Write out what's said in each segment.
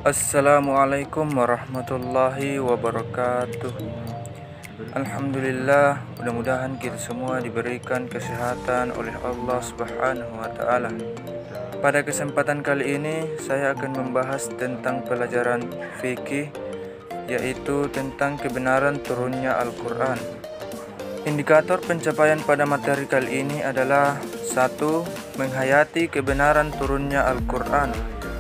Assalamualaikum warahmatullahi wabarakatuh. Alhamdulillah, mudah-mudahan kita semua diberikan kesehatan oleh Allah Subhanahu wa Ta'ala. Pada kesempatan kali ini, saya akan membahas tentang pelajaran fikih, yaitu tentang kebenaran turunnya Al-Quran. Indikator pencapaian pada materi kali ini adalah 1. Menghayati kebenaran turunnya Al-Quran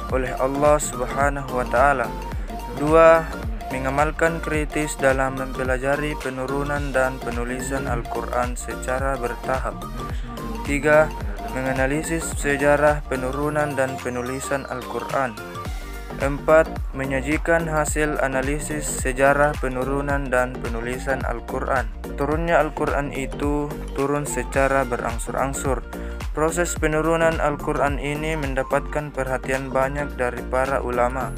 oleh Allah Subhanahu wa Ta'ala. 2. Mengamalkan kritis dalam mempelajari penurunan dan penulisan Al-Quran secara bertahap. 3. Menganalisis sejarah penurunan dan penulisan Al-Quran. 4. Menyajikan hasil analisis sejarah penurunan dan penulisan Al-Quran. Turunnya Al-Quran itu turun secara berangsur-angsur. Proses penurunan Al-Quran ini mendapatkan perhatian banyak dari para ulama,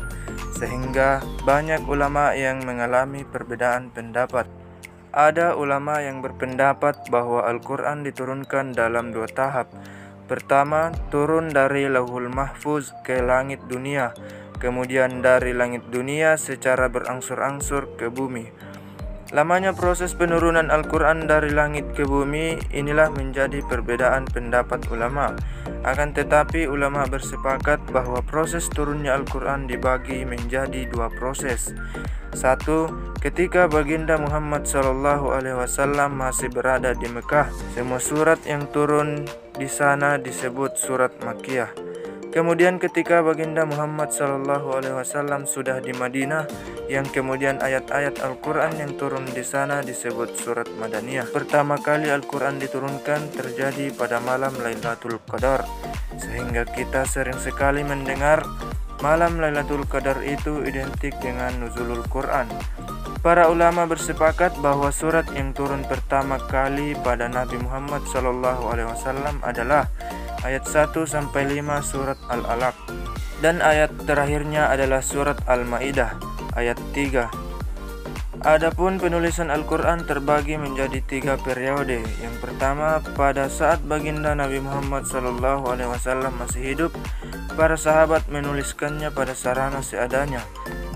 sehingga banyak ulama yang mengalami perbedaan pendapat. Ada ulama yang berpendapat bahwa Al-Quran diturunkan dalam 2 tahap. Pertama, turun dari Lauhul Mahfuz ke langit dunia, kemudian dari langit dunia secara berangsur-angsur ke bumi. Lamanya proses penurunan Al-Quran dari langit ke bumi inilah menjadi perbedaan pendapat ulama. Akan tetapi ulama bersepakat bahwa proses turunnya Al-Quran dibagi menjadi 2 proses. 1. Ketika baginda Muhammad SAW masih berada di Mekah, semua surat yang turun di sana disebut surat Makkiyah. Kemudian ketika baginda Muhammad SAW sudah di Madinah, yang kemudian ayat-ayat Al-Quran yang turun di sana disebut surat Madaniyah. Pertama kali Al-Quran diturunkan terjadi pada malam Lailatul Qadar, sehingga kita sering sekali mendengar malam Lailatul Qadar itu identik dengan nuzulul Quran. Para ulama bersepakat bahwa surat yang turun pertama kali pada Nabi Muhammad SAW adalah ayat 1-5 surat Al-Alaq, dan ayat terakhirnya adalah surat Al-Maidah ayat 3. Adapun penulisan Al-Quran terbagi menjadi 3 periode. Yang pertama, pada saat baginda Nabi Muhammad SAW masih hidup, para sahabat menuliskannya pada sarana seadanya.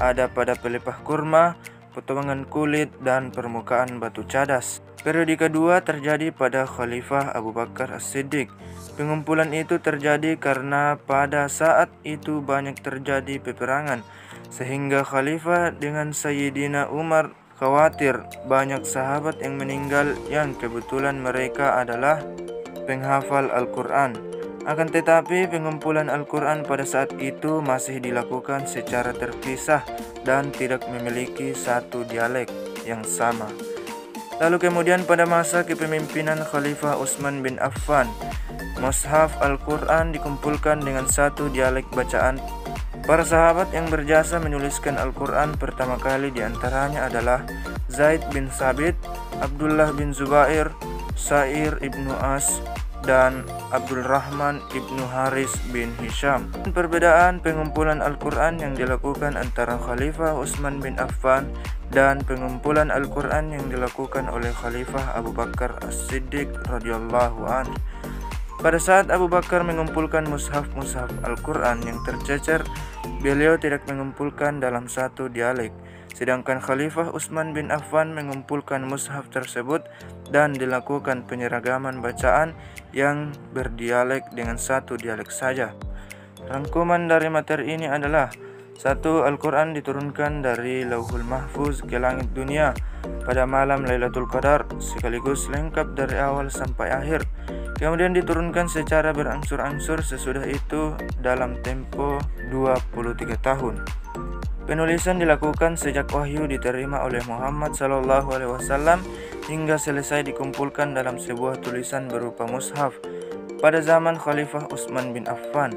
Ada pada pelepah kurma, potongan kulit, dan permukaan batu cadas. Periode kedua terjadi pada Khalifah Abu Bakar As-Siddiq. Pengumpulan itu terjadi karena pada saat itu banyak terjadi peperangan, sehingga Khalifah dengan Sayyidina Umar khawatir banyak sahabat yang meninggal yang kebetulan mereka adalah penghafal Al-Quran. Akan tetapi pengumpulan Al-Quran pada saat itu masih dilakukan secara terpisah dan tidak memiliki satu dialek yang sama. Lalu kemudian pada masa kepemimpinan Khalifah Utsman bin Affan, mushaf Al-Quran dikumpulkan dengan satu dialek bacaan. Para sahabat yang berjasa menuliskan Al-Quran pertama kali diantaranya adalah Zaid bin Sabit, Abdullah bin Zubair, Sa'ir ibnu As, dan Abdul Rahman ibnu Haris bin Hisham. Perbedaan pengumpulan Al-Quran yang dilakukan antara Khalifah Utsman bin Affan dan pengumpulan Al-Quran yang dilakukan oleh Khalifah Abu Bakar As-Siddiq radhiyallahu anhu. Pada saat Abu Bakar mengumpulkan mushaf-mushaf Al-Quran yang tercecer, beliau tidak mengumpulkan dalam satu dialek. Sedangkan Khalifah Utsman bin Affan mengumpulkan mushaf tersebut dan dilakukan penyeragaman bacaan yang berdialek dengan satu dialek saja. Rangkuman dari materi ini adalah: 1. Al-Quran diturunkan dari Lauhul Mahfuz ke langit dunia pada malam Lailatul Qadar, sekaligus lengkap dari awal sampai akhir. Kemudian diturunkan secara berangsur-angsur sesudah itu dalam tempo 23 tahun. Penulisan dilakukan sejak wahyu diterima oleh Muhammad SAW hingga selesai dikumpulkan dalam sebuah tulisan berupa mushaf pada zaman Khalifah Utsman bin Affan.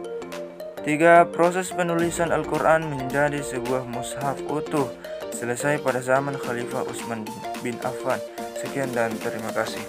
3. Proses penulisan Al-Quran menjadi sebuah mushaf utuh selesai pada zaman Khalifah Utsman bin Affan. Sekian dan terima kasih.